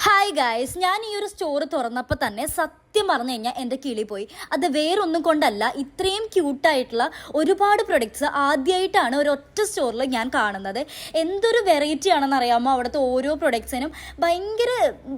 Hi guys, ഞാൻ ഈ ഒരു സ്റ്റോർ തുറന്നപ്പോൾ തന്നെ സത്യം പറഞ്ഞു കഴിഞ്ഞാൽ എൻ്റെ കിളി പോയി. അത് വേറൊന്നും കൊണ്ടല്ല, ഇത്രയും ക്യൂട്ടായിട്ടുള്ള ഒരുപാട് പ്രൊഡക്ട്സ് ആദ്യമായിട്ടാണ് ഒരൊറ്റ സ്റ്റോറിൽ ഞാൻ കാണുന്നത്. എന്തൊരു വെറൈറ്റി ആണെന്ന് അറിയാമോ? അവിടുത്തെ ഓരോ പ്രൊഡക്ട്സിനും ഭയങ്കര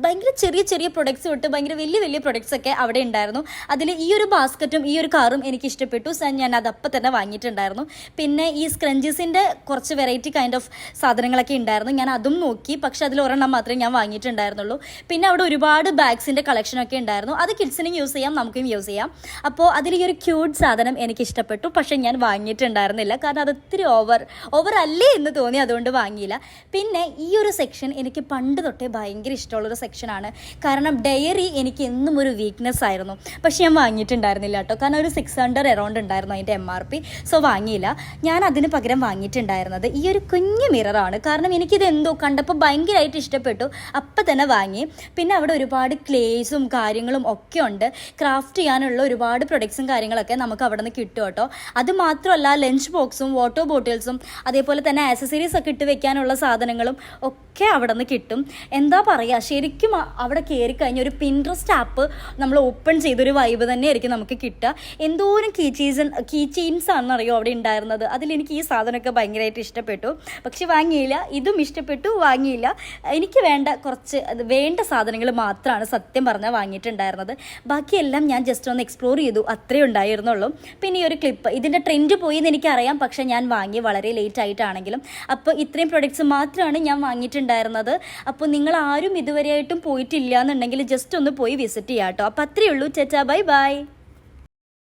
ഭയങ്കര ചെറിയ ചെറിയ പ്രൊഡക്ട്സ് തൊട്ട് ഭയങ്കര വലിയ വലിയ പ്രൊഡക്ട്സ് ഒക്കെ അവിടെ ഉണ്ടായിരുന്നു. അതിൽ ഈ ഒരു ബാസ്ക്കറ്റും ഈ ഒരു കാറും എനിക്ക് ഇഷ്ടപ്പെട്ടു. ഞാൻ അതപ്പം തന്നെ വാങ്ങിയിട്ടുണ്ടായിരുന്നു. പിന്നെ ഈ സ്ക്രഞ്ചീസിൻ്റെ കുറച്ച് വെറൈറ്റി കൈൻഡ് ഓഫ് സാധനങ്ങളൊക്കെ ഉണ്ടായിരുന്നു. ഞാൻ അതും നോക്കി, പക്ഷെ അതിൽ ഒരെണ്ണം മാത്രമേ ഞാൻ വാങ്ങിയിട്ടുണ്ടായിരുന്നുള്ളൂ. പിന്നെ അവിടെ ഒരുപാട് ബാഗ്സിൻ്റെ കളക്ഷനൊക്കെ ഉണ്ടായിരുന്നു. അത് കിഡ്സിനും യൂസ് ചെയ്യാം, നമുക്കും യൂസ് ചെയ്യാം. അപ്പോൾ അതിൽ ഈ ഒരു ക്യൂട്ട് സാധനം എനിക്ക് ഇഷ്ടപ്പെട്ടു, പക്ഷെ ഞാൻ വാങ്ങിയിട്ടുണ്ടായിരുന്നില്ല. കാരണം അത് ഇത്തിരി ഓവർ അല്ലേ എന്ന് തോന്നി, അതുകൊണ്ട് വാങ്ങിയില്ല. പിന്നെ ഈ ഒരു സെക്ഷൻ എനിക്ക് പണ്ട് തൊട്ടേ ഭയങ്കര ഇഷ്ടമുള്ളൊരു സെക്ഷനാണ്. കാരണം ഡയറി എനിക്ക് എന്നും ഒരു വീക്ക്നെസ് ആയിരുന്നു. പക്ഷെ ഞാൻ വാങ്ങിയിട്ടുണ്ടായിരുന്നില്ല കേട്ടോ. കാരണം ഒരു 600 അറൗണ്ട് ഉണ്ടായിരുന്നു അതിൻ്റെ MRP. സോ വാങ്ങിയില്ല. ഞാൻ അതിന് പകരം വാങ്ങിയിട്ടുണ്ടായിരുന്നത് ഈ ഒരു കുഞ്ഞു മിററാണ്. കാരണം എനിക്കിത് എന്തോ കണ്ടപ്പോൾ ഭയങ്കരമായിട്ട് ഇഷ്ടപ്പെട്ടു. അപ്പം തന്നെ വാങ്ങി. പിന്നെ അവിടെ ഒരുപാട് ക്ലേസും കാര്യങ്ങളും ഒക്കെ ഉണ്ട്. ക്രാഫ്റ്റ് ചെയ്യാനുള്ള ഒരുപാട് പ്രൊഡക്ട്സും കാര്യങ്ങളൊക്കെ നമുക്ക് അവിടെ നിന്ന് കിട്ടും കേട്ടോ. അത് മാത്രമല്ല, ലഞ്ച് ബോക്സും വാട്ടർ ബോട്ടിൽസും അതേപോലെ തന്നെ ആക്സസറീസ് ഒക്കെ ഇട്ട് വെക്കാനുള്ള സാധനങ്ങളും ഒക്കെ അവിടെ നിന്ന് കിട്ടും. എന്താ പറയുക, ശരിക്കും അവിടെ കയറി കഴിഞ്ഞ ഒരു പിൻട്രസ്റ്റ് ആപ്പ് നമ്മൾ ഓപ്പൺ ചെയ്തൊരു വൈബ് തന്നെയായിരിക്കും നമുക്ക് കിട്ടുക. എന്തോരം കീ ചെയിൻസ് ആണെന്നറിയോ അവിടെ ഉണ്ടായിരുന്നത്. അതിലെനിക്ക് ഈ സാധനമൊക്കെ ഭയങ്കരമായിട്ട് ഇഷ്ടപ്പെട്ടു. പക്ഷെ വാങ്ങിയില്ല. ഇതും ഇഷ്ടപ്പെട്ടു, വാങ്ങിയില്ല. എനിക്ക് വേണ്ട സാധനങ്ങൾ മാത്രമാണ് സത്യം പറഞ്ഞാൽ വാങ്ങിയിട്ടുണ്ടായിരുന്നത്. ബാക്കിയെല്ലാം ഞാൻ ജസ്റ്റ് ഒന്ന് എക്സ്പ്ലോർ ചെയ്തു, അത്രേ ഉണ്ടായിരുന്നുള്ളൂ. പിന്നെ ഈ ഒരു ക്ലിപ്പ്, ഇതിൻ്റെ ട്രെൻഡ് പോയി എന്ന് എനിക്കറിയാം, പക്ഷെ ഞാൻ വാങ്ങി വളരെ ലേറ്റ് ആയിട്ടാണെങ്കിലും. അപ്പോൾ ഇത്രയും പ്രൊഡക്ട്സ് മാത്രമാണ് ഞാൻ വാങ്ങിയിട്ടുണ്ടായിരുന്നത്. അപ്പോൾ നിങ്ങൾ ആരും ഇതുവരെയായിട്ടും പോയിട്ടില്ല എന്നുണ്ടെങ്കിൽ ജസ്റ്റ് ഒന്ന് പോയി വിസിറ്റ് ചെയ്യാം കേട്ടോ. അപ്പോൾ അത്രയേ ഉള്ളൂ. ചേച്ചാ, ബൈ ബൈ.